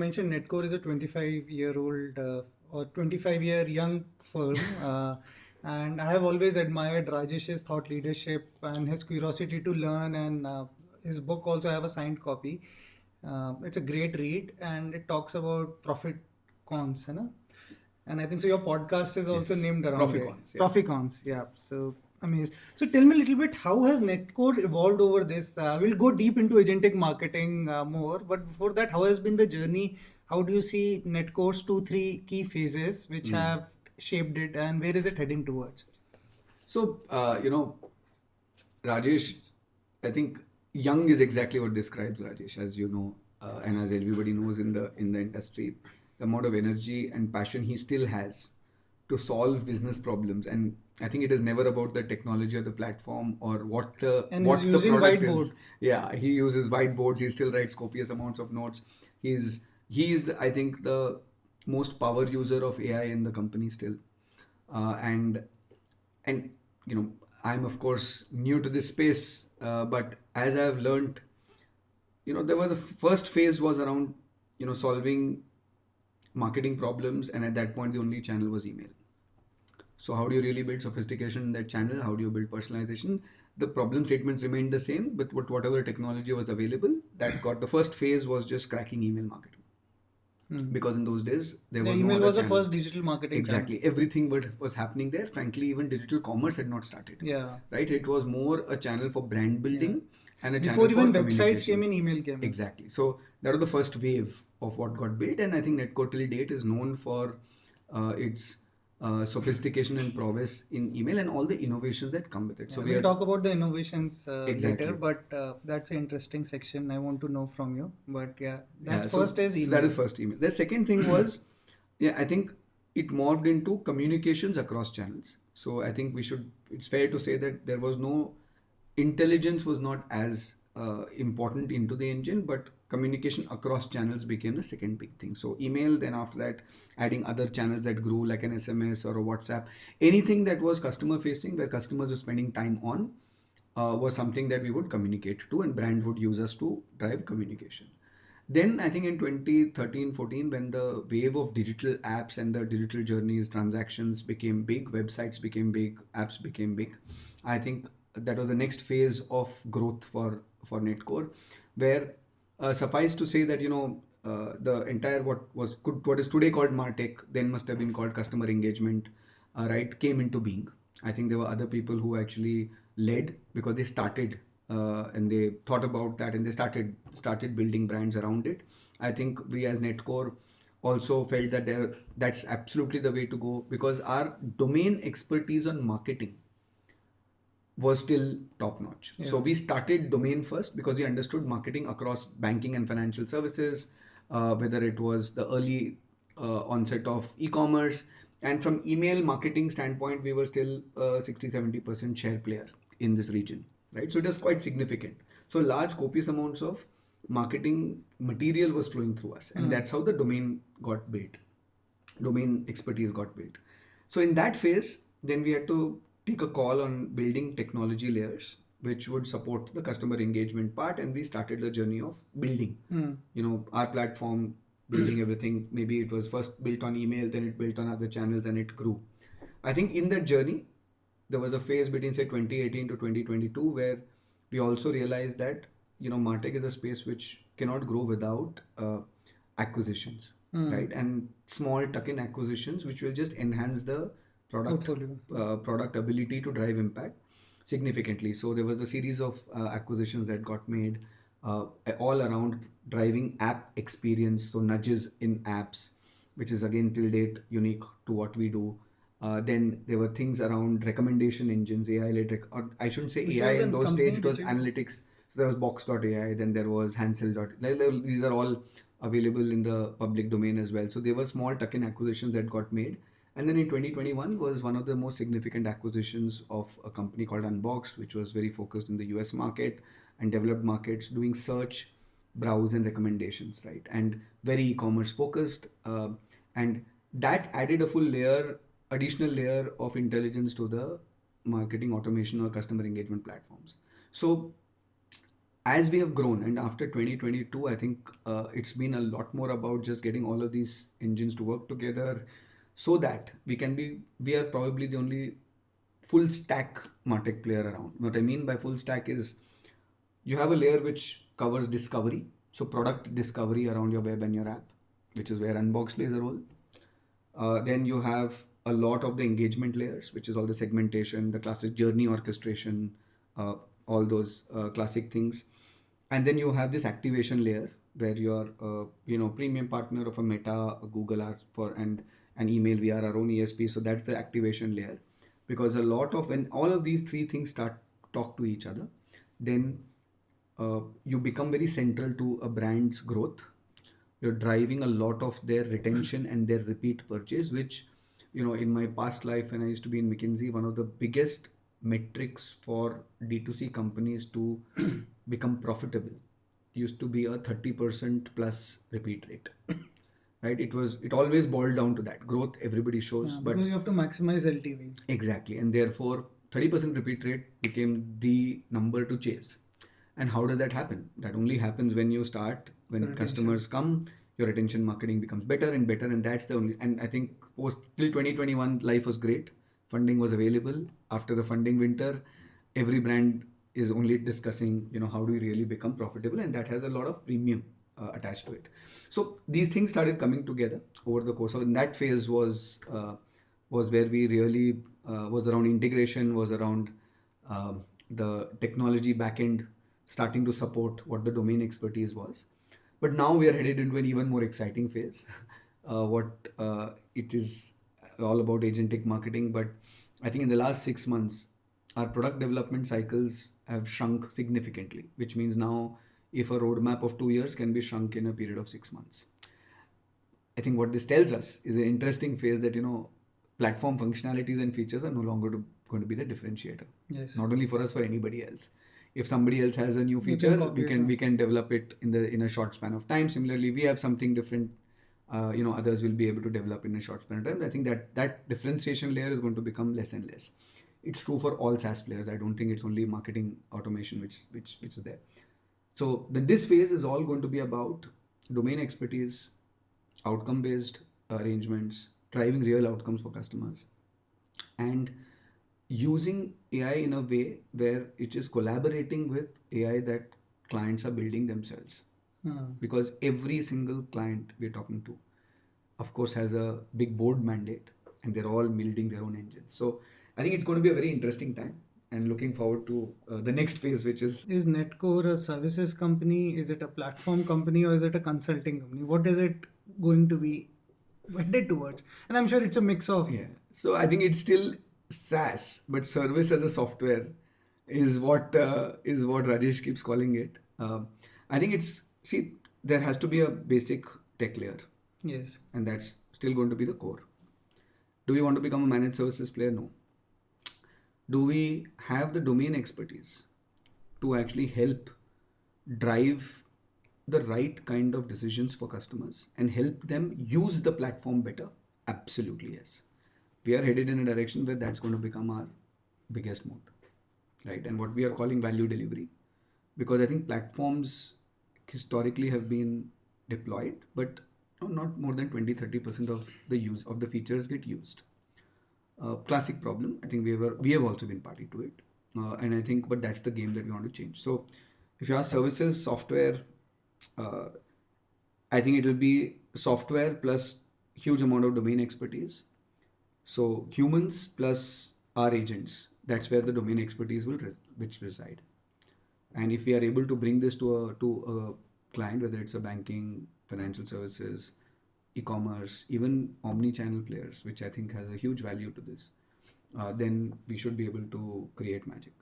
mentioned Netcore is a 25-year-old or 25-year young firm. And I have always admired Rajesh's thought leadership and his curiosity to learn. And his book also I have a signed copy. It's a great read, and it talks about profit cons, है ना? And I think so. Your podcast is also named around Proficons, it. Proficons, yeah. So amazed. So tell me a little bit, how has Netcore evolved over this? We'll go deep into agentic marketing more, but before that, how has been the journey? How do you see Netcore's 2-3 key phases which have shaped it, and where is it heading towards? So, Rajesh, I think young is exactly what describes Rajesh, as you know, and as everybody knows in the industry, the amount of energy and passion he still has to solve business problems. And I think it is never about the technology or the platform or what the And what he's the using product whiteboard. is. Yeah, he uses whiteboards. He still writes copious amounts of notes. He is I think the most power user of AI in the company still, and I'm of course new to this space, but as I've learned, there was a first phase was around solving marketing problems, and at that point the only channel was email. So how do you really build sophistication in that channel? How do you build personalization? The problem statements remained the same, but whatever technology was available, the first phase was just cracking email marketing. Because in those days there was email no other was the channel. first digital marketing Exactly. Everything was happening there. Frankly, even digital commerce had not started. Yeah. Right? It was more a channel for brand building and a Before channel even for websites communication. came in, email came in. Exactly. So that was the first wave of what got built, and I think Netcore till date is known for its sophistication and prowess in email and all the innovations that come with it. So we'll talk about the innovations Exactly. later, but that's an interesting section I want to know from you. But yeah, that so first is email. that is first email. The second thing was, I think it morphed into communications across channels. So I think it's fair to say that there was no intelligence was not as important into the engine, but communication across channels became the second big thing. So email, then after that, adding other channels that grew like an SMS or a WhatsApp, anything that was customer facing where customers were spending time on was something that we would communicate to, and brand would use us to drive communication. Then I think in 2013-14, when the wave of digital apps and the digital journeys, transactions became big, websites became big, apps became big, I think that was the next phase of growth for Netcore, where suffice to say that the entire what is today called MarTech, then must have been called customer engagement, right, came into being. I think there were other people who actually led because they started and they thought about that, and they started building brands around it. I think we as Netcore also felt that that's absolutely the way to go, because our domain expertise on marketing was still top notch. Yeah. So we started domain first because we understood marketing across banking and financial services, whether it was the early onset of e-commerce, and from email marketing standpoint, we were still 60-70% share player in this region, right? So it was quite significant. So large copious amounts of marketing material was flowing through us, and that's how the domain got built. Domain expertise got built. So in that phase, then we had to take a call on building technology layers which would support the customer engagement part, and we started the journey of building our platform, building everything. Maybe it was first built on email, then it built on other channels, and it grew. I think in that journey there was a phase between say 2018 to 2022 where we also realized that MarTech is a space which cannot grow without acquisitions, right? And small tuck-in acquisitions which will just enhance the product ability to drive impact significantly. So there was a series of acquisitions that got made all around driving app experience, so nudges in apps, which is again till date unique to what we do. Then there were things around recommendation engines, AI-led, or I shouldn't say AI in those days, it was analytics. So there was Box.ai, then there was Hansel. These are all available in the public domain as well. So there were small tuck-in acquisitions that got made. And then in 2021 was one of the most significant acquisitions of a company called Unboxed, which was very focused in the US market and developed markets, doing search, browse, and recommendations, right? And very e-commerce focused. And that added a full additional layer of intelligence to the marketing automation or customer engagement platforms. So as we have grown, and after 2022, I think it's been a lot more about just getting all of these engines to work together so that we are probably the only full stack MarTech player around. What I mean by full stack is you have a layer which covers discovery, so product discovery around your web and your app, which is where Unbox plays a role. Then you have a lot of the engagement layers, which is all the segmentation, the classic journey orchestration, all those classic things. And then you have this activation layer where you're, premium partner of a Meta, a Google are for, and an email. We are our own ESP, so that's the activation layer. Because a lot of when all of these three things start talk to each other, then you become very central to a brand's growth. You're driving a lot of their retention and their repeat purchase, which, in my past life when I used to be in McKinsey, one of the biggest metrics for D2C companies to become profitable used to be a 30% plus repeat rate. Right? It always boiled down to that. Growth everybody shows, Yeah, but because you have to maximize LTV. exactly, and therefore 30% repeat rate became the number to chase. And how does that happen? That only happens when you start, when Retention. customers come, your retention marketing becomes better and better, and that's the only. And I think post till 2021, life was great. Funding was available. After the funding winter, every brand is only discussing, how do we really become profitable, and that has a lot of premium attached to it. So these things started coming together over the course of, and that phase was where we really was around integration, was around the technology backend starting to support what the domain expertise was. But now we are headed into an even more exciting phase. What it is all about agentic marketing. But I think in the last 6 months, our product development cycles have shrunk significantly, which means now if a roadmap of 2 years can be shrunk in a period of 6 months. I think what this tells us is an interesting phase that, platform functionalities and features are no longer going to be the differentiator. Yes. Not only for us, for anybody else. If somebody else has a new You can feature, copy we it now. can develop it in a short span of time. Similarly, we have something different. Others will be able to develop in a short span of time. I think that differentiation layer is going to become less and less. It's true for all SaaS players. I don't think it's only marketing automation which is there. So this phase is all going to be about domain expertise, outcome-based arrangements, driving real outcomes for customers, and using AI in a way where it is collaborating with AI that clients are building themselves. Because every single client we're talking to, of course, has a big board mandate, and they're all building their own engines. So I think it's going to be a very interesting time, and looking forward to the next phase, which is Netcore a services company? Is it a platform company, or is it a consulting company? What is it going to be headed towards? And I'm sure it's a mix of. yeah. So I think it's still SaaS, but service as a software is what Rajesh keeps calling it. I think there has to be a basic tech layer, Yes. and that's still going to be the core. Do we want to become a managed services player? No. Do we have the domain expertise to actually help drive the right kind of decisions for customers and help them use the platform better? Absolutely, yes. We are headed in a direction where that's going to become our biggest mode, right? And what we are calling value delivery, because I think platforms historically have been deployed, but not more than 20-30% of the use of the features get used. Classic problem. I think we have also been party to it, and I think, but that's the game that we want to change. So, if you ask services, software, I think it will be software plus huge amount of domain expertise. So humans plus our agents. That's where the domain expertise will reside. And if we are able to bring this to a client, whether it's a banking, financial services, e-commerce, even omnichannel players, which I think has a huge value to this, then we should be able to create magic.